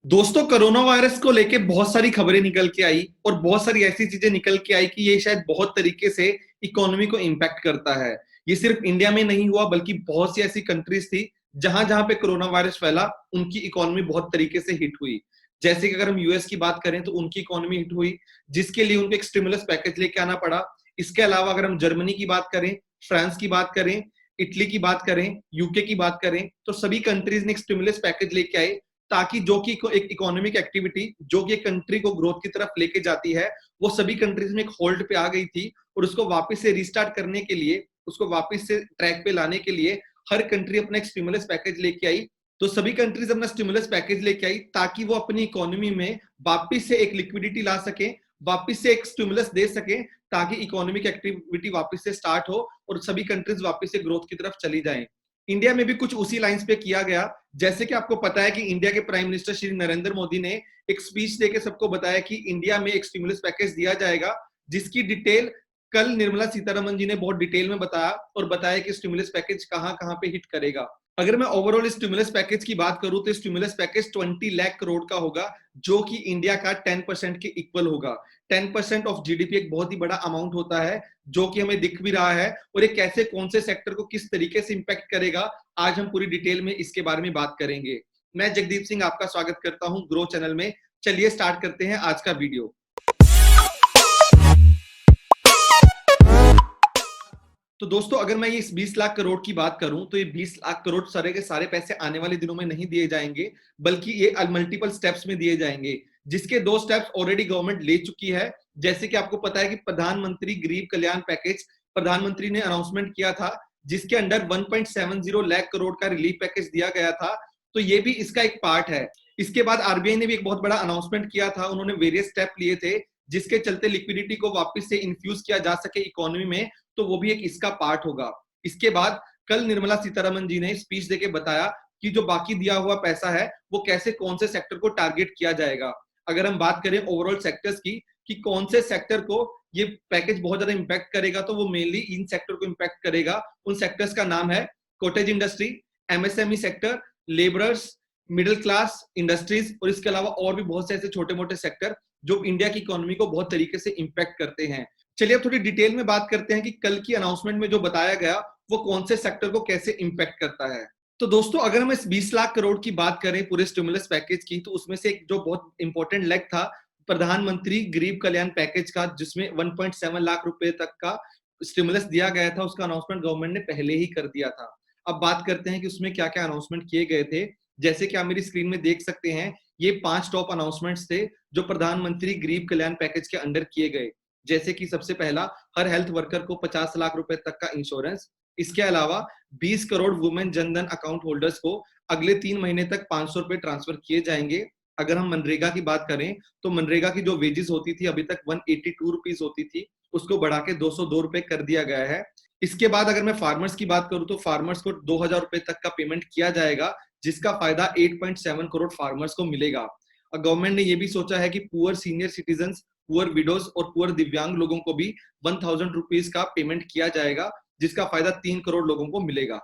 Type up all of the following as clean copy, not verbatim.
दोस्तों, corona virus को लेके बहुत सारी खबरें निकल के आई और बहुत सारी ऐसी चीजें निकल के आई कि ये शायद बहुत तरीके से इकोनॉमी को इम्पैक्ट करता है। ये सिर्फ इंडिया में नहीं हुआ बल्कि बहुत सी ऐसी कंट्रीज थी जहां जहां पे कोरोना वायरस फैला, उनकी इकोनॉमी बहुत तरीके से हिट हुई। जैसे कि अगर हम यूएस की बात करें तो उनकी इकोनॉमी हिट हुई, जिसके लिए उनको एक स्टिमुलस पैकेज लेके आना पड़ा। इसके अलावा अगर हम जर्मनी की बात करें, फ्रांस की बात करें, इटली की बात करें, यूके की बात करें, तो सभी कंट्रीज ने एक स्टिमुलस पैकेज लेके आए, ताकि जो कि एक इकोनॉमिक एक्टिविटी जो कि कंट्री को ग्रोथ की तरफ लेके जाती है, वो सभी कंट्रीज में एक होल्ड पे आ गई थी। और उसको वापस से रिस्टार्ट करने के लिए, उसको वापस से ट्रैक पे लाने के लिए हर कंट्री अपना एक स्टिमुलस पैकेज लेके आई। तो सभी कंट्रीज अपना स्टिमुलस पैकेज लेके आई ताकि वो अपनी इकोनॉमी में वापस से एक लिक्विडिटी ला सके, वापस से एक स्टिमुलस दे सके, ताकि इकोनॉमिक एक्टिविटी वापस से स्टार्ट हो और सभी कंट्रीज वापस से ग्रोथ की तरफ चली जाएं। इंडिया में भी कुछ उसी लाइंस पे किया गया। जैसे कि आपको पता है कि इंडिया के प्राइम मिनिस्टर श्री नरेंद्र मोदी ने एक स्पीच देके सबको बताया कि इंडिया में एक स्टिमुलस पैकेज दिया जाएगा, जिसकी डिटेल कल निर्मला सीतारमन जी ने बहुत डिटेल में बताया और बताया कि स्टिमुलस पैकेज कहां कहां पे हिट करेगा। अगर मैं ओवरऑल स्टिमुलस पैकेज की बात करूं तो स्टिमुलस पैकेज 20 लाख करोड़ का होगा, जो कि इंडिया का 10% के इक्वल होगा। 10% ऑफ जीडीपी एक बहुत ही बड़ा अमाउंट होता है, जो कि हमें दिख भी रहा है। और ये कैसे, कौन से सेक्टर को किस तरीके से इंपैक्ट करेगा, आज हम पूरी डिटेल में इसके बारे में बात करेंगे। मैं जगदीप सिंह आपका स्वागत करता हूं ग्रो चैनल में। चलिए स्टार्ट करते हैं आज का वीडियो। तो दोस्तों, अगर मैं ये इस 20 लाख करोड़ की बात करूं तो ये 20 लाख करोड़ सारे के सारे पैसे आने वाले दिनों में नहीं दिए जाएंगे, बल्कि ये मल्टीपल स्टेप्स में दिए जाएंगे, जिसके 2 स्टेप्स ऑलरेडी गवर्नमेंट ले चुकी है। जैसे कि आपको पता है कि प्रधानमंत्री गरीब कल्याण पैकेज प्रधानमंत्री ने अनाउंसमेंट किया था, जिसके अंडर 1.70 लाख करोड़ का रिलीफ पैकेज दिया गया था। तो ये भी इसका एक पार्ट है। इसके बाद आरबीआई ने भी एक बहुत बड़ा अनाउंसमेंट किया था। उन्होंने वेरियस स्टेप लिए थे, जिसके चलते लिक्विडिटी को वापस से इन्फ्यूज किया जा सके इकोनॉमी में, तो वो भी एक इसका पार्ट होगा। इसके बाद कल निर्मला सीतारमन जी ने स्पीच देके बताया कि जो बाकी दिया हुआ पैसा है वो कैसे, कौन से सेक्टर को टारगेट किया जाएगा। अगर हम बात करें ओवरऑल सेक्टर्स की कि कौन से सेक्टर को ये पैकेज बहुत ज्यादा इंपैक्ट करेगा, तो वो मेनली इन सेक्टर को इंपैक्ट करेगा। उन सेक्टर्स का नाम है cottage industry, MSME sector, labourers, middle class industries, और इसके अलावा और भी बहुत से ऐसे छोटे मोटे सेक्टर जो इंडिया की इकोनॉमी को बहुत तरीके से इंपैक्ट करते हैं। चलिए अब थोड़ी डिटेल में बात करते हैं कि कल की अनाउंसमेंट में जो बताया गया वो कौन से सेक्टर को कैसे इंपैक्ट करता है। तो दोस्तों, अगर हम इस 20 लाख करोड़ की बात करें पूरे स्टिमुलस पैकेज की, तो उसमें से एक जो बहुत इंपॉर्टेंट लेग था प्रधानमंत्री गरीब कल्याण पैकेज का, जिसमें 1.7 लाख रुपए तक का स्टिमुलस दिया गया था। उसका अनाउंसमेंट गवर्नमेंट ने पहले ही कर दिया था। अब बात करते हैं कि उसमें क्या क्या अनाउंसमेंट किए गए थे। जैसे कि आप मेरी स्क्रीन में देख सकते हैं, ये 5 टॉप अनाउंसमेंट्स थे जो प्रधानमंत्री गरीब कल्याण पैकेज के अंडर किए गए। जैसे कि सबसे पहला, हर हेल्थ वर्कर को 50 लाख रुपए तक का इंश्योरेंस। इसके अलावा 20 crore women Jan Dhan account holders को अगले 3 महीने तक 500 रुपए ट्रांसफर किए जाएंगे। अगर हम मनरेगा की बात करें तो मनरेगा की जो वेजेस होती थी अभी तक 182 रुपीज होती थी, उसको बढ़ा के 202 रुपए कर दिया गया है। इसके बाद अगर मैं फार्मर्स की बात करूं तो फार्मर्स को 2000 रुपए तक का पेमेंट किया जाएगा, जिसका फायदा 8.7 करोड़ फार्मर्स को मिलेगा। गवर्नमेंट ने यह भी सोचा है कि poor senior citizen, poor widows और पुअर दिव्यांग लोगों को भी 1000 रुपीज का पेमेंट किया जाएगा, जिसका फायदा 3 करोड़ लोगों को मिलेगा।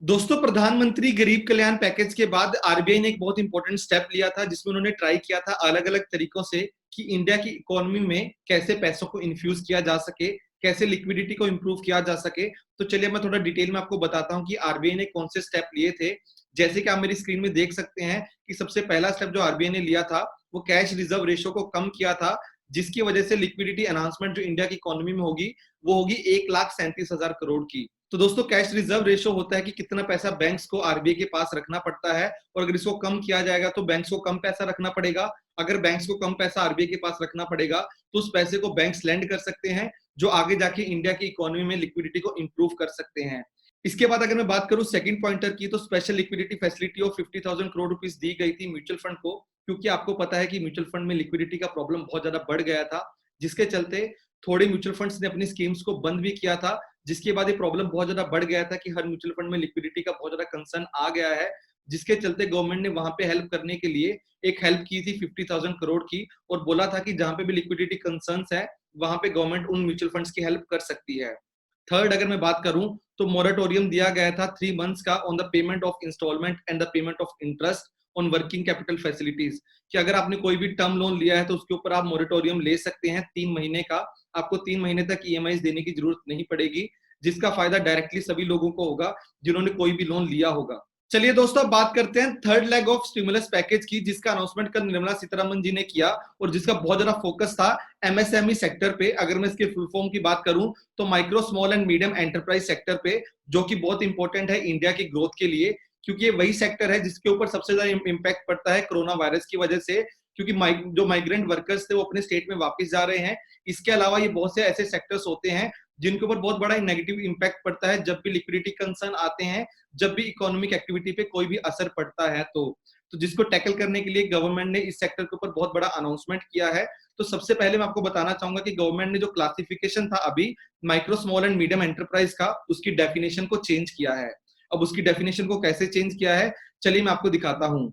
दोस्तों, प्रधानमंत्री गरीब कल्याण पैकेज के बाद आरबीआई ने एक बहुत इंपॉर्टेंट स्टेप लिया था, जिसमें उन्होंने ट्राई किया था अलग अलग तरीकों से कि इंडिया की इकोनॉमी में कैसे पैसों को इन्फ्यूज किया जा सके, कैसे लिक्विडिटी को इंप्रूव किया जा सके। तो चलिए मैं थोड़ा डिटेल में आपको बताता हूं कि आरबीआई ने कौन से स्टेप लिए थे। जैसे कि आप मेरी स्क्रीन में देख सकते हैं कि सबसे पहला स्टेप जो आरबीआई ने लिया था वो कैश रिजर्व रेशियो को कम किया था, जिसकी वजह से लिक्विडिटी एनहांसमेंट जो इंडिया की इकोनॉमी में होगी वो होगी 1,37,000 करोड़ की। तो दोस्तों, कैश रिजर्व रेशियो होता है कि कितना पैसा बैंक्स को आरबीआई के पास रखना पड़ता है, और अगर इसको कम किया जाएगा तो बैंक्स को कम पैसा रखना पड़ेगा। अगर बैंक्स को कम पैसा आरबीआई के पास रखना पड़ेगा तो उस पैसे को बैंक्स लेंड कर सकते हैं, जो आगे जाके इंडिया की इकोनॉमी में लिक्विडिटी को इंप्रूव कर सकते हैं। इसके बाद अगर मैं बात करूं सेकंड पॉइंटर की, तो special liquidity facility of 50,000 crore rupees दी गई थी म्यूचुअल फंड को, क्योंकि आपको पता है कि म्यूचुअल फंड में लिक्विडिटी का प्रॉब्लम बहुत ज्यादा बढ़ गया था, जिसके चलते थोड़े म्यूचुअल फंड्स ने अपनी स्कीम्स को बंद भी किया था। जिसके बाद ये प्रॉब्लम बहुत ज्यादा बढ़ गया था कि हर म्यूचुअल फंड में लिक्विडिटी का बहुत ज्यादा कंसर्न आ गया है, जिसके चलते गवर्नमेंट ने वहां पे हेल्प करने के लिए एक हेल्प की थी 50,000 करोड़ की, और बोला था कि जहां पे भी लिक्विडिटी कंसर्न्स है वहां पे गवर्नमेंट उन म्यूचुअल फंड्स की हेल्प कर सकती है। थर्ड, अगर मैं बात करूं तो मोरेटोरियम दिया गया था 3 मंथ्स का on the payment of instalment and the payment of interest on working capital facilities, कि अगर आपने कोई भी टर्म लोन लिया है तो उसके ऊपर आप मोरेटोरियम ले सकते हैं 3 महीने का। आपको 3 महीने तक ईएमआई देने की जरूरत नहीं पड़ेगी, जिसका फायदा डायरेक्टली सभी लोगों को होगा जिन्होंने कोई भी लोन लिया होगा। चलिए दोस्तों, अब बात करते हैं third leg of stimulus package की, जिसका अनाउंसमेंट कल निर्मला सीतारमन जी ने किया और जिसका बहुत ज्यादा फोकस था एमएसएमई सेक्टर पे। अगर मैं इसके फुल फॉर्म की बात करूं तो micro small and medium enterprise sector पे, जो कि बहुत इंपॉर्टेंट है इंडिया की ग्रोथ के लिए, क्योंकि ये वही सेक्टर है जिसके ऊपर सबसे ज्यादा इम्पैक्ट पड़ता है कोरोना वायरस की वजह से, क्योंकि जो माइग्रेंट वर्कर्स थे वो अपने स्टेट में वापस जा रहे हैं। इसके अलावा ये बहुत से ऐसे सेक्टर्स होते हैं जिनके ऊपर बहुत बड़ा नेगेटिव इंपैक्ट पड़ता है जब भी लिक्विडिटी कंसर्न आते हैं, जब भी इकोनॉमिक एक्टिविटी पे कोई भी असर पड़ता है। तो जिसको टैकल करने के लिए गवर्नमेंट ने इस सेक्टर के ऊपर बहुत बड़ा अनाउंसमेंट किया है। तो सबसे पहले मैं आपको बताना चाहूंगा कि गवर्नमेंट ने जो क्लासिफिकेशन था अभी micro small and medium enterprise का, उसकी डेफिनेशन को चेंज किया है। अब उसकी डेफिनेशन को कैसे चेंज किया है, चलिए मैं आपको दिखाता हूं।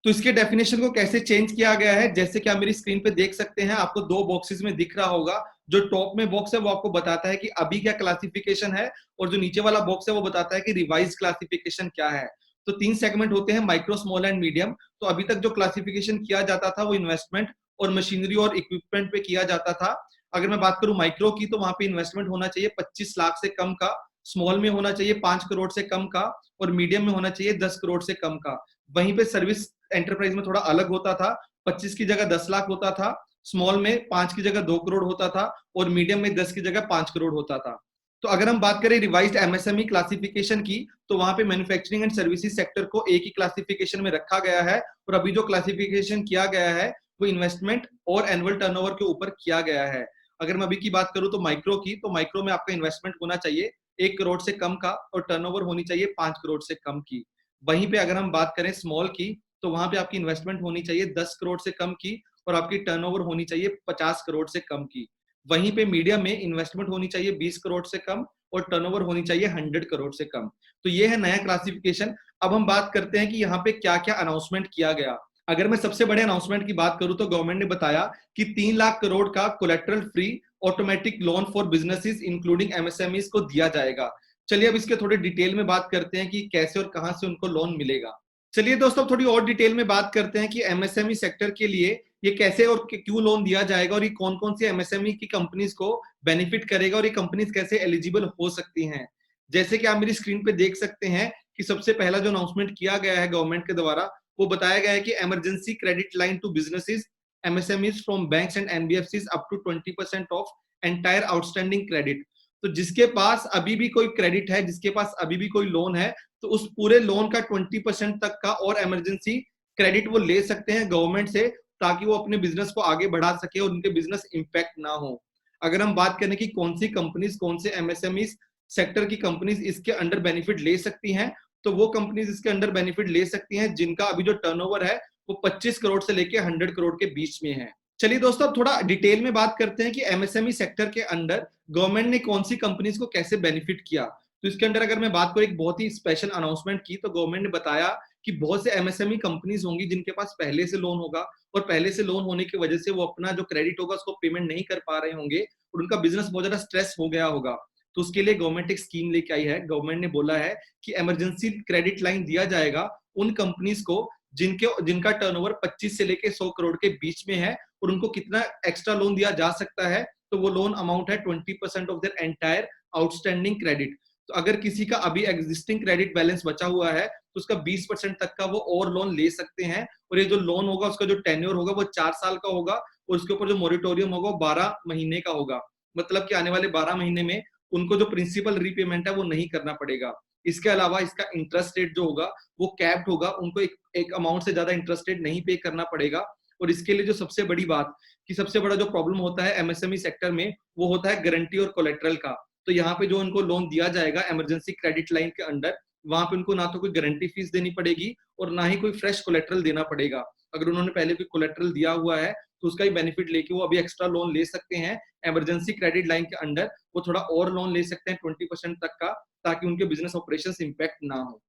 तो इसके डेफिनेशन को कैसे चेंज किया गया है, जैसे कि आप मेरी स्क्रीन पे देख सकते हैं, आपको 2 बॉक्सेस में दिख रहा होगा। जो टॉप में बॉक्स है वो आपको बताता है कि अभी क्या क्लासिफिकेशन है, और जो नीचे वाला बॉक्स है वो बताता है कि रिवाइज क्लासिफिकेशन क्या है। तो 3 सेगमेंट होते हैं, माइक्रो स्मॉल एंड मीडियम। तो अभी तक जो क्लासिफिकेशन किया जाता था वो इन्वेस्टमेंट और मशीनरी और इक्विपमेंट पे किया जाता था। अगर मैं बात करूं माइक्रो की, तो वहां पे इन्वेस्टमेंट होना चाहिए 25 लाख से कम का, स्मॉल में होना चाहिए 5 करोड़ से कम का, और मीडियम में होना चाहिए 10 करोड़ से कम का। वहीं पे सर्विस एंटरप्राइज में थोड़ा अलग होता था, 25 की जगह 10 लाख होता था, स्मॉल में 5 की जगह 2 करोड़ होता था, और मीडियम में 10 की जगह 5 करोड़ होता था। तो अगर हम बात करें रिवाइज्ड एमएसएमई क्लासिफिकेशन की, तो वहां पे मैन्युफैक्चरिंग एंड सर्विसेज सेक्टर को एक ही क्लासिफिकेशन में रखा गया है, और अभी जो क्लासिफिकेशन किया गया है वो इन्वेस्टमेंट और एनुअल टर्नओवर के ऊपर किया गया है। अगर मैं अभी की बात करूं तो माइक्रो की, तो माइक्रो में आपका इन्वेस्टमेंट होना चाहिए 1 करोड़ से कम का, और टर्नओवर होनी चाहिए 5 करोड़ से कम की। वहीं पे अगर हम बात करें स्मॉल की, तो वहां पे आपकी इन्वेस्टमेंट होनी चाहिए 10 करोड़ से कम की, और आपकी टर्नओवर होनी चाहिए 50 करोड़ से कम की। वहीं पे मीडियम में इन्वेस्टमेंट होनी चाहिए 20 करोड़ से कम, और टर्नओवर होनी चाहिए 100 करोड़ से कम। तो ये है नया क्लासिफिकेशन। अब हम बात करते हैं कि यहाँ पे क्या क्या अनाउंसमेंट किया गया। अगर मैं सबसे बड़े अनाउंसमेंट की बात करूं तो गवर्नमेंट ने बताया कि 3 लाख करोड़ का collateral free automatic loan for businesses including MSMEs को दिया जाएगा। चलिए अब इसके थोड़े डिटेल में बात करते हैं कि कैसे और कहां से उनको लोन मिलेगा। चलिए दोस्तों, थोड़ी और डिटेल में बात करते हैं कि एमएसएमई सेक्टर के लिए ये कैसे और क्यों लोन दिया जाएगा, और ये कौन कौन सी एमएसएमई की कंपनीज को बेनिफिट करेगा, और ये कंपनीज कैसे एलिजिबल हो सकती हैं। जैसे कि आप मेरी स्क्रीन पे देख सकते हैं कि सबसे पहला जो अनाउंसमेंट किया गया है गवर्नमेंट के द्वारा, वो बताया गया है कि emergency credit line to businesses MSMEs from banks and NBFCs up to 20% of entire outstanding credit. तो जिसके पास अभी भी कोई क्रेडिट है, जिसके पास अभी भी कोई लोन है, तो उस पूरे लोन का 20% तक का और इमरजेंसी क्रेडिट वो ले सकते हैं गवर्नमेंट से, ताकि वो अपने बिजनेस को आगे बढ़ा सके और उनके बिजनेस इंपैक्ट ना हो। अगर हम बात करें कि कौन सी कंपनीज, कौन से एमएसएमई सेक्टर की कंपनीज इसके अंडर बेनिफिट ले सकती हैं, तो वो कंपनीज इसके अंडर बेनिफिट ले सकती हैं जिनका अभी जो टर्नओवर है वो 25 करोड़ से लेके 100 करोड़ के बीच में है। चलिए दोस्तों, अब थोड़ा डिटेल में बात करते हैं कि एमएसएमई सेक्टर के अंडर गवर्नमेंट ने कौन सी कंपनीज को कैसे बेनिफिट किया। तो इसके अंदर अगर मैं बात करूं, एक बहुत ही स्पेशल अनाउंसमेंट की, तो गवर्नमेंट ने बताया कि बहुत से एमएसएमई कंपनीज होंगी जिनके पास पहले से लोन होगा, और पहले से लोन होने की वजह से वो अपना जो क्रेडिट होगा उसको पेमेंट नहीं कर पा रहे होंगे, और उनका बिजनेस बहुत ज्यादा स्ट्रेस हो गया होगा। तो उसके लिए गवर्नमेंट एक स्कीम लेके आई है। गवर्नमेंट ने बोला है कि इमरजेंसी क्रेडिट लाइन दिया जाएगा उन कंपनीज को जिनका टर्नओवर 25 से लेके 100 करोड़ के बीच में है, और उनको कितना एक्स्ट्रा लोन दिया जा सकता है, तो वो लोन अमाउंट है 20% of their entire outstanding credit. तो अगर किसी का अभी एग्जिस्टिंग क्रेडिट बैलेंस बचा हुआ है तो उसका 20% तक का वो और लोन ले सकते हैं, और ये जो लोन होगा उसका जो टेन्योर होगा वो 4 साल का होगा, और उसके ऊपर जो मोरिटोरियम होगा वो 12 महीने का होगा। मतलब कि आने वाले 12 महीने में उनको जो प्रिंसिपल रीपेमेंट है वो नहीं करना पड़ेगा। इसके अलावा इसका इंटरेस्ट रेट जो होगा वो कैप्ड होगा, उनको एक अमाउंट से ज्यादा इंटरेस्ट रेट नहीं पे करना पड़ेगा। और इसके लिए जो सबसे बड़ी बात, कि सबसे बड़ा जो प्रॉब्लम होता है एमएसएमई सेक्टर में, वो होता है गारंटी और कोलेटरल का। तो यहाँ पे जो उनको लोन दिया जाएगा इमरजेंसी क्रेडिट लाइन के अंडर, वहां पे उनको ना तो कोई गारंटी फीस देनी पड़ेगी और ना ही कोई फ्रेश कोलेटरल देना पड़ेगा। अगर उन्होंने पहले कोई कोलेटरल दिया हुआ है तो उसका ही बेनिफिट लेके वो अभी एक्स्ट्रा लोन ले सकते हैं इमरजेंसी क्रेडिट लाइन के अंडर। वो थोड़ा और लोन ले सकते हैं 20% तक का, ताकि उनके बिजनेस ऑपरेशंस इंपैक्ट ना हो।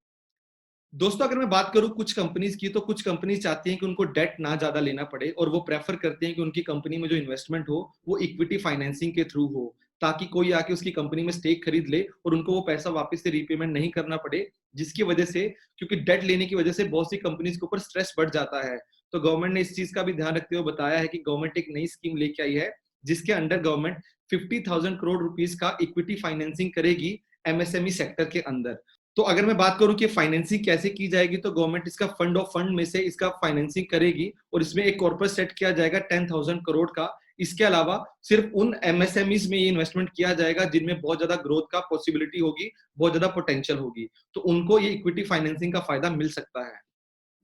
दोस्तों, अगर मैं बात करूं कुछ कंपनीज की, तो कुछ कंपनीज चाहती हैं कि उनको डेट ना ज्यादा लेना पड़े, और वो प्रेफर करते हैं कि उनकी कंपनी में जो इन्वेस्टमेंट हो वो इक्विटी फाइनेंसिंग के थ्रू हो, ताकि कोई आके उसकी कंपनी में स्टेक खरीद ले और उनको वो पैसा वापस से रीपेमेंट नहीं करना पड़े, जिसकी वजह से, क्योंकि डेट लेने की वजह से बहुत सी कंपनीज के ऊपर स्ट्रेस बढ़ जाता है। तो गवर्नमेंट ने इस चीज का भी ध्यान रखते हुए बताया है कि गवर्नमेंट एक नई स्कीम लेके आई है, जिसके अंडर गवर्नमेंट 50,000 करोड़ रुपीस का इक्विटी फाइनेंसिंग करेगी एमएसएमई सेक्टर के अंदर। तो अगर मैं बात करूं कि फाइनेंसिंग कैसे की जाएगी, तो गवर्नमेंट इसका फंड ऑफ फंड में से इसका फाइनेंसिंग करेगी और इसमें एक कॉर्पस सेट किया जाएगा 10,000 करोड़ का। इसके अलावा सिर्फ उन एमएसएमईज में ये इन्वेस्टमेंट किया जाएगा जिनमें बहुत ज्यादा ग्रोथ का पॉसिबिलिटी होगी, बहुत ज्यादा पोटेंशियल होगी, तो उनको ये इक्विटी फाइनेंसिंग का फायदा मिल सकता है।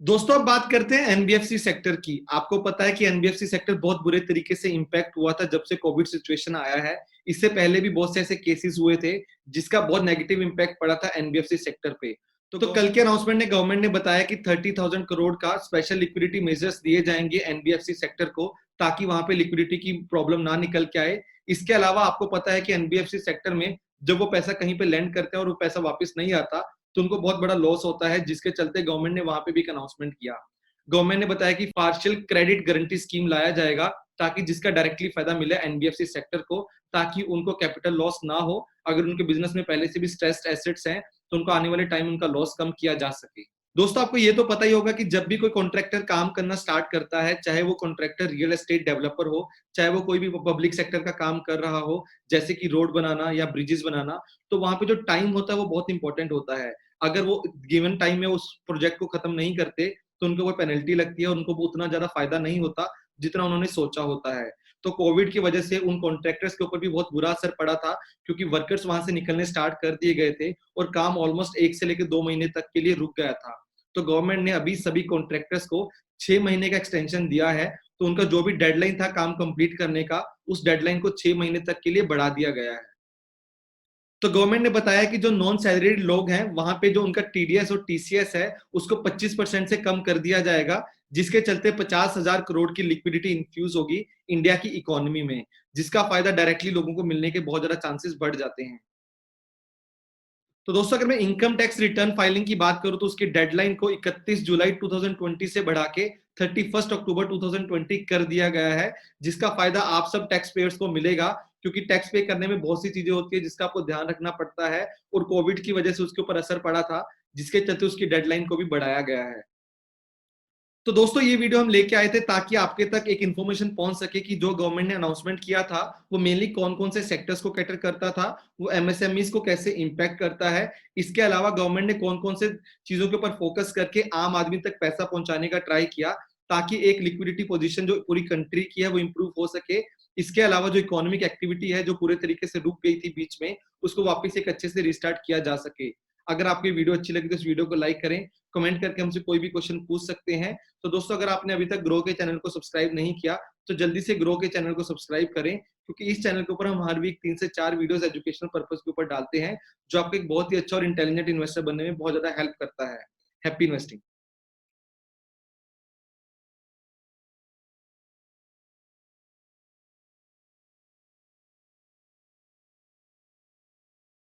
दोस्तों अब बात करते हैं एनबीएफसी सेक्टर की। आपको पता है कि एनबीएफसी सेक्टर बहुत बुरे तरीके से इंपैक्ट हुआ था जब से कोविड सिचुएशन आया है। इससे पहले भी बहुत से ऐसे केसेस हुए थे जिसका बहुत नेगेटिव इंपैक्ट पड़ा था एनबीएफसी सेक्टर पे। तो कल के अनाउंसमेंट में गवर्नमेंट ने बताया कि 30,000 करोड़ का स्पेशल लिक्विडिटी मेजर्स दिए जाएंगे एनबीएफसी सेक्टर को, ताकि वहां पे लिक्विडिटी की प्रॉब्लम ना निकल के आए। इसके अलावा आपको पता है कि एनबीएफसी सेक्टर में जब वो पैसा कहीं पे लैंड करते हैं और वो पैसा वापस नहीं आता, तो उनको बहुत बड़ा लॉस होता है, जिसके चलते गवर्नमेंट ने वहां पे भी एक अनाउंसमेंट किया। गवर्नमेंट ने बताया कि पार्शियल क्रेडिट गारंटी स्कीम लाया जाएगा, ताकि जिसका डायरेक्टली फायदा मिले एनबीएफसी सेक्टर को, ताकि उनको कैपिटल लॉस ना हो। अगर उनके बिजनेस में पहले से भी स्ट्रेस्ड एसेट्स हैं, तो उनको आने वाले टाइम उनका लॉस कम किया जा सके। दोस्तों आपको ये तो पता ही होगा कि जब भी कोई कॉन्ट्रैक्टर काम करना स्टार्ट करता है, चाहे वो कॉन्ट्रैक्टर रियल एस्टेट डेवलपर हो, चाहे वो कोई भी पब्लिक सेक्टर का काम कर रहा हो, जैसे कि रोड बनाना या ब्रिजेस बनाना, तो वहां पे जो टाइम होता है वो बहुत इंपॉर्टेंट होता है। अगर वो गिवन टाइम में उस प्रोजेक्ट को खत्म नहीं करते, तो उनको वो पेनल्टी लगती है, उनको उतना ज्यादा फायदा नहीं होता जितना उन्होंने सोचा होता है। तो कोविड की वजह से उन कॉन्ट्रैक्टर्स के ऊपर भी बहुत बुरा असर पड़ा था, क्योंकि वर्कर्स वहां से निकलने स्टार्ट कर दिए गए थे और काम ऑलमोस्ट 1 से लेकर 2 महीने तक के लिए रुक गया था। तो गवर्नमेंट ने अभी सभी कॉन्ट्रैक्टर्स को 6 महीने का एक्सटेंशन दिया है। तो उनका जो भी डेडलाइन था काम कंप्लीट करने का, उस डेडलाइन को 6 महीने तक के लिए बढ़ा दिया गया है। तो गवर्नमेंट ने बताया कि जो नॉन सैलरीड लोग हैं, वहां पे जो उनका टीडीएस और टीसीएस है, उसको 25% से कम कर दिया जाएगा, जिसके चलते 50,000 करोड़ की लिक्विडिटी इन्फ्यूज होगी इंडिया की इकोनॉमी में, जिसका फायदा डायरेक्टली लोगों को मिलने के बहुत ज्यादा चांसेस बढ़ जाते हैं। तो दोस्तों अगर मैं इनकम टैक्स रिटर्न फाइलिंग की बात करूं, तो उसकी डेडलाइन को 31 जुलाई 2020 से बढ़ा के 31 अक्टूबर 2020 कर दिया गया है, जिसका फायदा आप सब टैक्स पेयर्स को मिलेगा, क्योंकि टैक्स पे करने में बहुत सी चीजें होती है जिसका आपको ध्यान रखना पड़ता है, और कोविड की वजह से उसके ऊपर असर पड़ा था, जिसके चलते उसकी डेडलाइन को भी बढ़ाया गया है। तो दोस्तों ये वीडियो हम लेके आए थे ताकि आपके तक एक इन्फॉर्मेशन पहुंच सके कि जो गवर्नमेंट ने अनाउंसमेंट किया था वो मेनली कौन कौन से सेक्टर्स को कैटर करता था, वो एमएसएमईज को कैसे इंपैक्ट करता है। इसके अलावा गवर्नमेंट ने कौन कौन से चीजों के ऊपर फोकस करके आम आदमी तक पैसा पहुंचाने का ट्राई किया, ताकि एक लिक्विडिटी पोजीशन जो पूरी कंट्री की है वो इंप्रूव हो सके। इसके अलावा जो इकोनॉमिक एक्टिविटी है जो पूरे तरीके से रुक गई थी बीच में, उसको वापस एक अच्छे से रिस्टार्ट किया जा सके। अगर आपको वीडियो अच्छी लगी तो इस वीडियो को लाइक करें, कमेंट करके हमसे कोई भी क्वेश्चन पूछ सकते हैं। तो दोस्तों अगर आपने अभी तक ग्रो के चैनल को सब्सक्राइब नहीं किया, तो जल्दी से ग्रो के चैनल को सब्सक्राइब करें, क्योंकि इस चैनल के ऊपर हम हर वीक 3 से 4 वीडियोस एजुकेशनल पर्पस के ऊपर डालते हैं, जो आपको एक बहुत ही अच्छा और इंटेलिजेंट इन्वेस्टर बनने में बहुत ज्यादा हेल्प करता है। Happy investing.